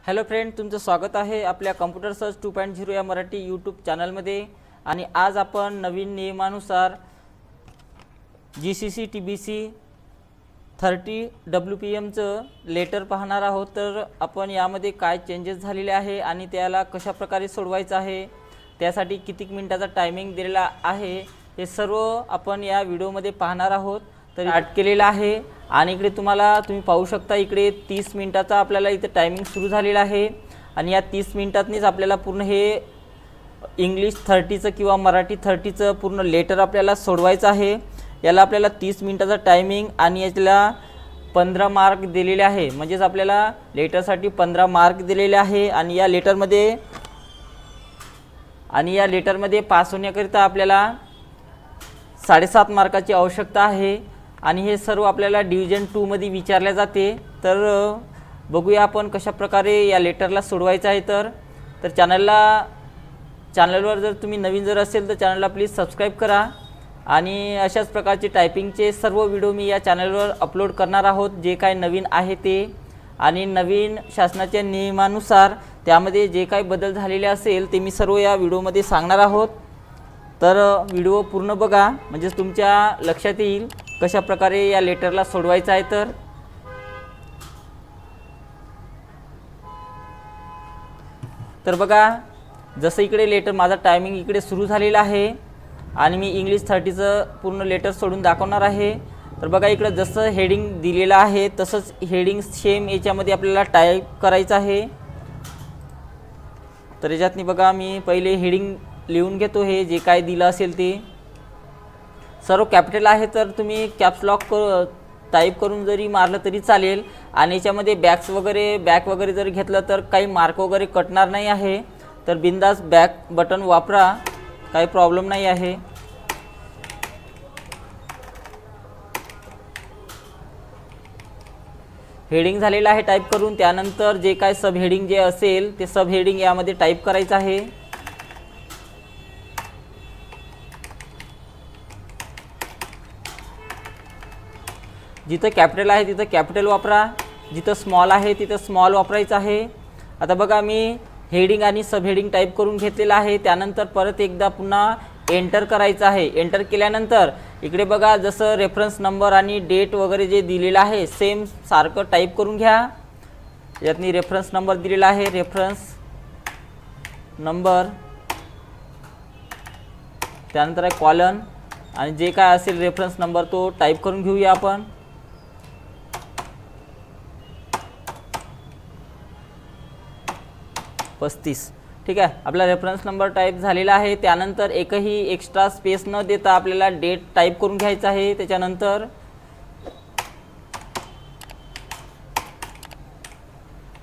Hello friend, तुमचं स्वागत आहे आपल्या कम्प्युटर सर्च 2.0 या मराठी यूट्यूब चॅनलमध्ये। आणि आज आपण नवीन नियमानुसार GCC TBC 30 WPMचं लेटर पाहणार आहोत। तर आपण यामध्ये काय चेंजेस झालेले आहे आणि त्याला कशा प्रकारे सोडवायचं आहे, त्यासाठी किती मिनिटाचा टायमिंग दिलेला आहे, हे सर्व आपण या व्हिडिओमध्ये पाहणार आहोत। तर स्टार्ट केलेला आहे आणि इकडे तुम्ही पाहू शकता, इकडे 30 मिनिटाचा आपल्याला इथे टायमिंग सुरू झालेला आहे। आणि या 30 मिनिटांनीच आपल्याला पूर्ण हे इंग्लिश 30चं किंवा मराठी 30चं पूर्ण लेटर आपल्याला सोडवायचं आहे। याला आपल्याला 30 मिनिटाचा टायमिंग आणि याला 15 मार्क दिलेले आहे, म्हणजेच आपल्याला लेटरसाठी 15 मार्क दिलेले आहे। आणि या लेटरमध्ये पास होण्याकरिता आपल्याला 7.5 मार्काची आवश्यकता आहे। आणि हे सर्व आपल्याला डिव्हिजन 2 मध्ये विचारले जाते। तर बघूया आपण कशा प्रकारे या लेटरला सोडवायचं आहे। तर चॅनलवर जर तुम्ही नवीन असेल तर चॅनलला प्लीज सबस्क्राईब करा। आणि अशाच प्रकारचे टायपिंगचे सर्व व्हिडिओ मी या चॅनलवर अपलोड करणार आहोत, जे काय नवीन आहे ते। आणि नवीन शासनाच्या नियमानुसार त्यामध्ये जे काही बदल झालेले असेल ते मी सर्व या व्हिडिओमध्ये सांगणार आहोत। तर व्हिडिओ पूर्ण बघा, म्हणजे तुमच्या लक्षात येईल कशा प्रकारे या लेटरला सोडवायचं आहे। तर बघा, जसं इकडे लेटर माझा टायमिंग इकडे सुरू झालेला आहे आणि मी इंग्लिश 30चं पूर्ण लेटर सोडून दाखवणार आहे। तर बघा, इकडे जसं हेडिंग दिलेलं आहे तसंच हेडिंग सेम याच्यामध्ये आपल्याला टाईप करायचं आहे। तर याच्यातनी बघा, मी पहिले हेडिंग लिहून घेतो, हे जे काय दिलं असेल ते सर्व कॅपिटल आहे। तर तुम्ही कॅप्स लॉक टाईप करून जरी मारलं तरी चालेल। आणि याच्यामध्ये बॅक वगैरे जर घेतलं तर काही मार्क वगैरे कटणार नाही आहे। तर बिंदास बॅक बटन वापरा, काही प्रॉब्लेम नाही आहे। हेडिंग झालेलं आहे टाईप करून, त्यानंतर जे काय सब हेडिंग जे असेल ते सब हेडिंग यामध्ये टाईप करायचं आहे। जिथं कॅपिटल आहे तिथं कॅपिटल वापरा, जिथं स्मॉल आहे तिथं स्मॉल वापरायचं आहे। आता बघा, मी हेडिंग आणि सब हेडिंग टाईप करून घेतलेलं आहे। त्यानंतर परत एकदा पुन्हा एंटर करायचं आहे। एंटर केल्यानंतर इकडे बघा, जसं रेफरन्स नंबर आणि डेट वगैरे जे दिलेलं आहे सेम सारखं टाईप करून घ्या। यातनी रेफरन्स नंबर दिलेला आहे, रेफरन्स नंबर, त्यानंतर आहे कॉलन, आणि जे काय असेल रेफरन्स नंबर तो टाईप करून घेऊया आपण। ठीक आहे, आपला रेफरन्स नंबर टाईप झालेला आहे। त्यानंतर एकही एक्स्ट्रा स्पेस न देता आपल्याला डेट टाईप करून घ्यायचं आहे। त्याच्यानंतर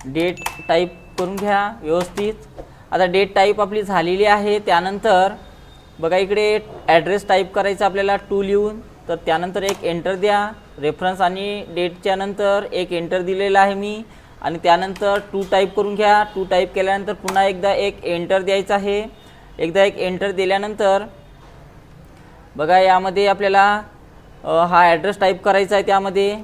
डेट टाईप करून घ्या व्यवस्थित। आता डेट टाईप आपली झालेली आहे। त्यानंतर बघा, इकडे ॲड्रेस टाईप करायचा आपल्याला 2 लिहून। तर त्यानंतर एक एंटर द्या। रेफरन्स आणि डेटच्या नंतर एक एंटर दिलेला आहे मी, आणि त्यानंतर 2 टाईप करून घ्या। 2 टाईप केल्यानंतर पुन्हा एकदा एक एंटर द्यायचा आहे। एकदा एक एंटर दिल्यानंतर बघा, यामध्ये आपल्याला हा ॲड्रेस टाईप करायचा आहे त्यामध्ये।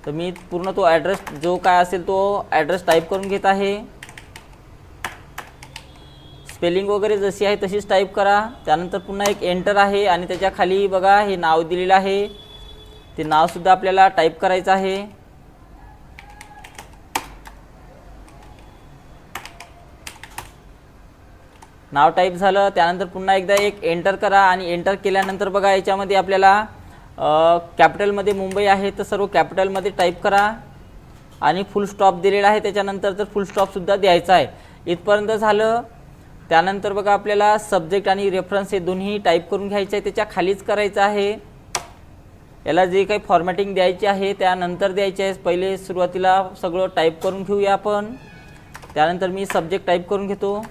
तर मी पूर्ण तो ॲड्रेस जो काय असेल तो ॲड्रेस टाईप करून घेत आहे। स्पेलिंग वगैरे जशी आहे तशीच टाईप करा। त्यानंतर पुन्हा एक एंटर आहे आणि त्याच्या खाली बघा हे नाव दिलेलं आहे, ते नावसुद्धा आपल्याला टाईप करायचं आहे। नाव टाईप झालं, त्यानंतर पुन्हा एकदा एक एंटर करा। आणि एंटर केल्यानंतर बघा, याच्यामध्ये आपल्याला कॅपिटलमध्ये मुंबई आहे तर सर्व कॅपिटलमध्ये टाईप करा। आणि फुल स्टॉप दिलेला आहे, त्याच्यानंतर तर फुल स्टॉपसुद्धा द्यायचा आहे। इथपर्यंत झालं। त्यानंतर बघा, आपल्याला सब्जेक्ट आणि रेफरन्स हे दोन्ही टाईप करून घ्यायचे आहे, त्याच्या खालीच करायचं आहे। याला जे काही फॉर्मॅटिंग द्यायची आहे त्यानंतर द्यायचे आहे, पहिले सुरुवातीला सगळं टाईप करून घेऊया आपण। त्यानंतर मी सब्जेक्ट टाईप करून घेतो।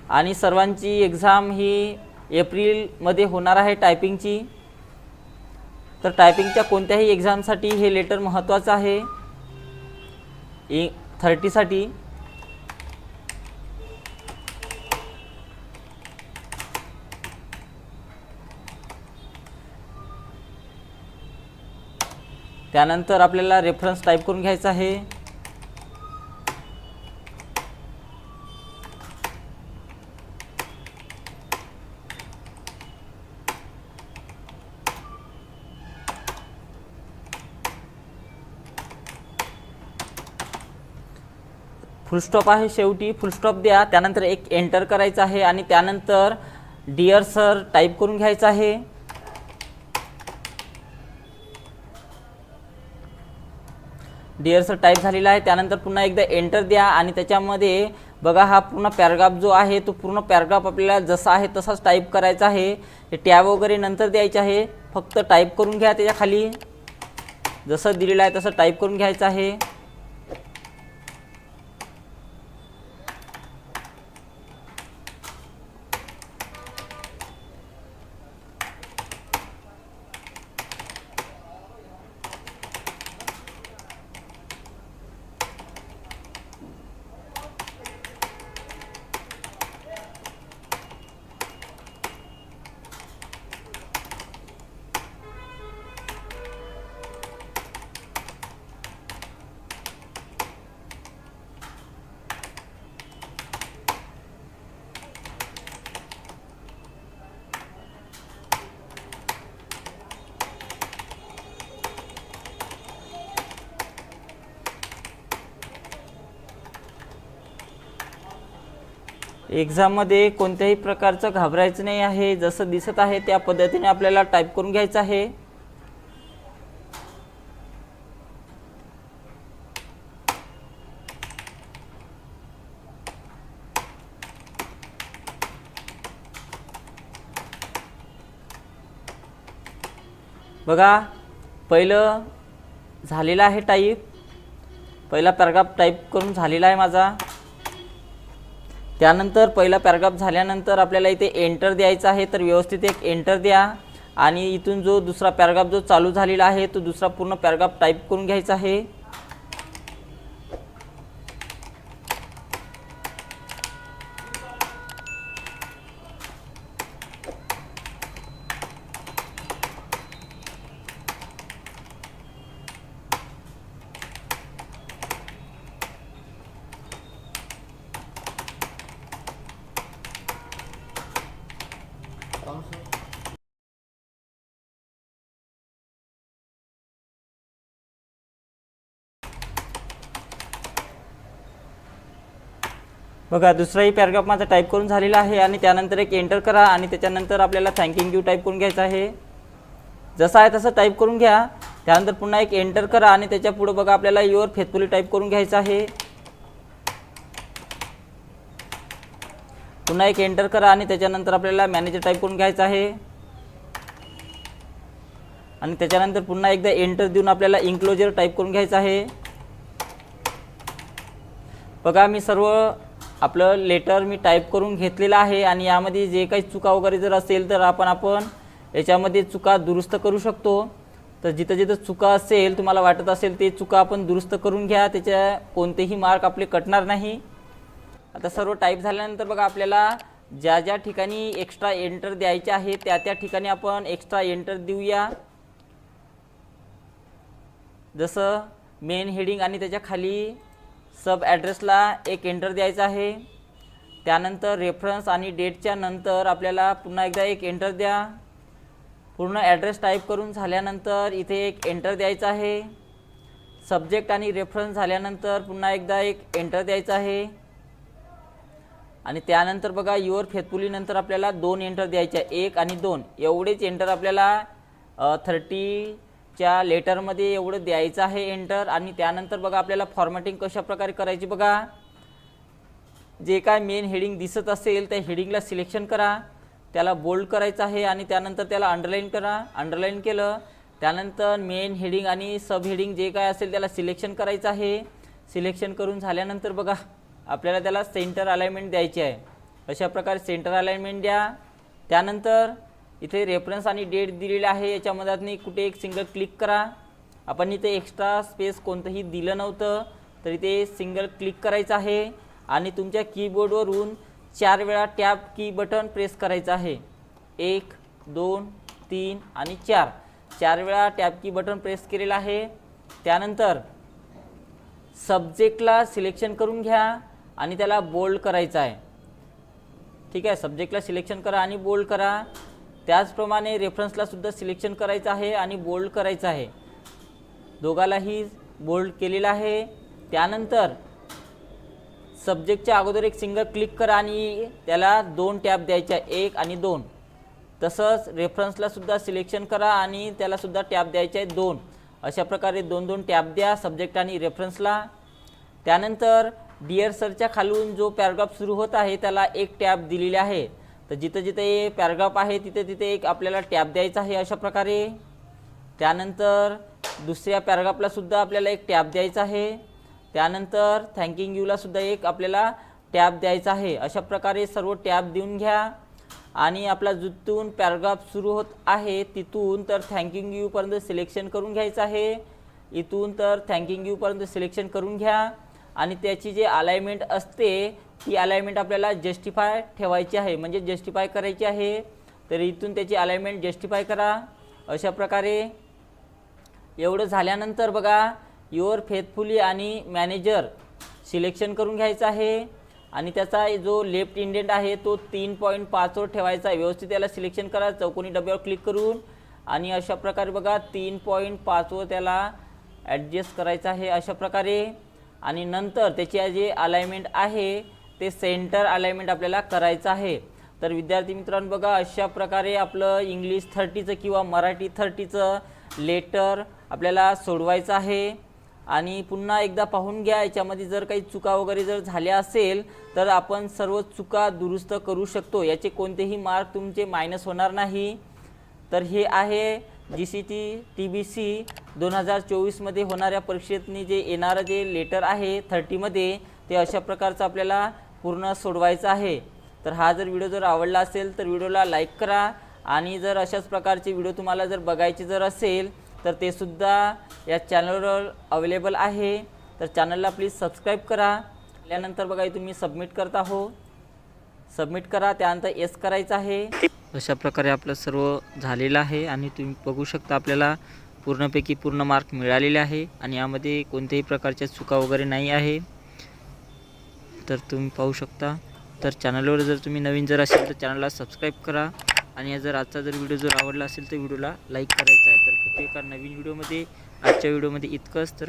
आणि सर्वांची एक्झाम ही एप्रिलमध्ये होणार आहे टायपिंगची। तर टायपिंगच्या कोणत्याही एक्झामसाठी हे लेटर महत्त्वाचं आहे 30साठी। त्यानंतर आपल्याला रेफरन्स टाईप करून घ्यायचा आहे। फुल स्टॉप आहे, शेवटी फुल स्टॉप द्या, त्यानंतर एक एंटर करायचं आहे आणि त्यानंतर डिअर सर टाईप करून घ्यायचं आहे। डिअर सर टाईप झालेला आहे, त्यानंतर पुन्हा एकदा एंटर द्या आणि त्याच्यामध्ये बघा हा पूर्ण पॅराग्राफ जो आहे तो पूर्ण पॅराग्राफ आपल्याला जसा आहे तसाच टाईप करायचा आहे। हे टॅब वगैरे नंतर द्यायचे आहे, फक्त टाईप करून घ्या, त्याच्या खाली जसं दिलेलं आहे तसं टाईप करून घ्यायचं आहे। एक्झाममध्ये कोणत्याही प्रकारचं घाबरायचं नाही आहे, जसं दिसत आहे त्या पद्धतीने आपल्याला टाईप करून घ्यायचं आहे। बघा पहिलं झालेलं आहे टाईप, पहिला पॅराग्राफ टाईप करून झालेला आहे माझा। त्यानंतर पहिला पॅराग्राफ झाल्यानंतर आपल्याला इथे एंटर द्यायचा आहे, तर व्यवस्थित एक एंटर द्या आणि इथून जो दुसरा पॅराग्राफ जो चालू झालेला आहे तो दुसरा पूर्ण पॅराग्राफ टाईप करून घ्यायचा आहे। बघा दुसराही पॅराग्राफ माझा टाईप करून झालेला आहे आणि त्यानंतर एक एंटर करा आणि त्याच्यानंतर आपल्याला थँकिंग यू टाईप करून घ्यायचं आहे। जसं आहे तसं टाईप करून घ्या, त्यानंतर पुन्हा एक एंटर करा आणि त्याच्या पुढे बघा आपल्याला युअर फेथफुली टाईप करून घ्यायचं आहे। पुन्हा एक एंटर करा आणि त्याच्यानंतर आपल्याला मॅनेजर टाईप करून घ्यायचं आहे आणि त्याच्यानंतर पुन्हा एकदा एंटर देऊन आपल्याला इन्क्लोजर टाईप करून घ्यायचं आहे। बघा मी सर्व आपलं लेटर मी टाईप करून घेतलेलं आहे आणि यामध्ये जे काही चुका वगैरे जर असेल तर आपण याच्यामध्ये चुका दुरुस्त करू शकतो। तर जिथं जिथं चुका असेल तुम्हाला वाटत असेल ते चुका आपण दुरुस्त करून घ्या, त्याच्या कोणतेही मार्क आपले कटणार नाही। आता सर्व टाईप झाल्यानंतर बघा आपल्याला ज्या ज्या ठिकाणी एक्स्ट्रा एंटर द्यायचे आहे त्या त्या ठिकाणी आपण एक्स्ट्रा एंटर देऊया। जसं मेन हेडिंग आणि त्याच्या खाली सब ॲड्रेसला एक एंटर द्यायचा आहे। त्यानंतर रेफरन्स आणि डेटच्या नंतर आपल्याला पुन्हा एकदा एक एंटर द्या। पूर्ण ॲड्रेस टाईप करून झाल्यानंतर इथे एक एंटर द्यायचा आहे। सब्जेक्ट आणि रेफरन्स झाल्यानंतर पुन्हा एकदा एक एंटर द्यायचा आहे आणि त्यानंतर बघा युअर फेथफुली नंतर आपल्याला 2 एंटर द्यायचे, 1 आणि 2 एवढेच एंटर आपल्याला 30च्या लेटरमध्ये एवढं द्यायचं आहे एंटर। आणि त्यानंतर बघा आपल्याला फॉर्मॅटिंग कशा प्रकारे करायची, बघा जे काय मेन हेडिंग दिसत असेल त्या हेडिंगला सिलेक्शन करा, त्याला बोल्ड करायचं आहे आणि त्यानंतर त्याला अंडरलाईन करा। अंडरलाईन केलं त्यानंतर मेन हेडिंग आणि सब हेडिंग जे काय असेल त्याला सिलेक्शन करायचं आहे। सिलेक्शन करून झाल्यानंतर बघा आपल्याला त्याला सेंटर अलाइनमेंट द्यायची आहे, अशा प्रकारे सेंटर अलाइनमेंट द्या। त्यानंतर इथे रेफरन्स आणि डेट दिलेले आहे, याच्यामध्ये कुठे एक सिंगल क्लिक करा। आपण इथे एक्स्ट्रा स्पेस कोणतंही दिलं नव्हतं तर इथे सिंगल क्लिक करायचं आहे आणि तुमच्या कीबोर्डवरून 4 वेळा टॅब की बटन प्रेस करायचं आहे। 1 2 3 आणि 4 वेळा टॅब की बटन प्रेस केलेलं आहे। त्यानंतर सब्जेक्टला सिलेक्शन करून घ्या आणि त्याला बोल्ड करायचं आहे. ठीक आहे, सब्जेक्टला सिलेक्शन करा आणि बोल्ड करा. त्याचप्रमाणे रेफरन्सला सुद्धा सिलेक्शन करायचं आहे आणि बोल्ड करायचं आहे. दोघालाही बोल्ड केलेलं आहे. त्यानंतर सब्जेक्टच्या अगोदर एक सिंगल क्लिक करा आणि त्याला 2 टॅब द्यायचे, 1 आणि 2. तसंच रेफरन्सला सुद्धा सिलेक्शन करा आणि त्याला सुद्धा टॅब द्यायचे आहे 2. अशा प्रकारे 2-2 टॅब द्या सब्जेक्ट आणि रेफरन्सला. त्यानंतर डिअर सरच्या खालून जो पॅराग्राफ सुरू होत आहे त्याला एक टॅब दिलेले आहे. तर जिथं जिथे पॅराग्राफ आहे तिथे तिथे एक आपल्याला टॅब द्यायचा आहे अशा प्रकारे. त्यानंतर दुसऱ्या पॅराग्राफला सुद्धा आपल्याला एक टॅब द्यायचा आहे. त्यानंतर थँकिंग यूला सुद्धा एक आपल्याला टॅब द्यायचा आहे. अशा प्रकारे सर्व टॅब देऊन घ्या आणि आपला जिथून पॅराग्राफ सुरू होत आहे तिथून तर थँकिंग यूपर्यंत सिलेक्शन करून घ्यायचं आहे. इथून तर थँकिंग यूपर्यंत सिलेक्शन करून घ्या आणि त्याची जे अलाइनमेंट असते ती अलाइनमेंट आपल्याला जस्टिफाय ठेवायची आहे, म्हणजे जस्टिफाय करायची आहे. तर इथून त्याची अलाइनमेंट जस्टिफाय करा अशा प्रकारे. एवढं झाल्यानंतर बघा युअर फेथफुली आणि मॅनेजर सिलेक्शन करून घ्यायचं आहे आणि त्याचा जो लेफ्ट इंडेंट आहे तो 3.5 वर ठेवायचा आहे. व्यवस्थित त्याला सिलेक्शन करा चौकोनी डब्यावर क्लिक करून आणि अशा प्रकारे बघा 3.5 वर त्याला ॲडजस्ट करायचं आहे अशा प्रकारे. आणि नंतर त्याची जे अलाइनमेंट आहे ते सेंटर अलाइनमेंट आपल्याला करायचं आहे. तर विद्यार्थी मित्रांनो बघा अशा प्रकारे आपलं इंग्लिश 30चं किंवा मराठी 30चं लेटर आपल्याला सोडवायचं आहे. आणि पुन्हा एकदा पाहून घ्या, याच्यामध्ये जर काही चुका वगैरे जर झाल्या असेल तर आपण सर्व चुका दुरुस्त करू शकतो. याचे कोणतेही मार्क तुमचे मायनस होणार नाही. तर हे आहे GCT TBC 2024मध्ये होणाऱ्या परीक्षेतनी जे येणारं जे लेटर आहे 30मध्ये ते अशा प्रकारचं आपल्याला पूर्ण सोडवायचं आहे. तर हा जर व्हिडिओ जर आवडला असेल तर व्हिडिओला लाईक करा आणि जर अशाच प्रकारचे व्हिडिओ तुम्हाला जर बघायचे जर असेल तर ते सुद्धा या चॅनलवर अवेलेबल आहे. तर चॅनलला प्लीज सबस्क्राईब करा. त्यानंतर बघा तुम्ही सबमिट करता हो, सबमिट करा. त्यानंतर येस करायचं आहे. अशा प्रकारे आपलं सर्व झालेलं आहे आणि तुम्ही बघू शकता आपल्याला पूर्णपैकी पूर्ण मार्क मिळालेले आहे आणि यामध्ये कोणत्याही प्रकारच्या चुका वगैरे नाही आहे. तर तुम्ही पाहू शकता. तर चॅनलवर जर तुम्ही नवीन जर असेल तर चॅनलला सबस्क्राईब करा आणि जर आजचा जर व्हिडिओ जर आवडला असेल तर व्हिडिओला लाईक करायचा आहे. तर भेटूया एका नवीन व्हिडिओमध्ये. आजच्या व्हिडिओमध्ये इतकंच. तर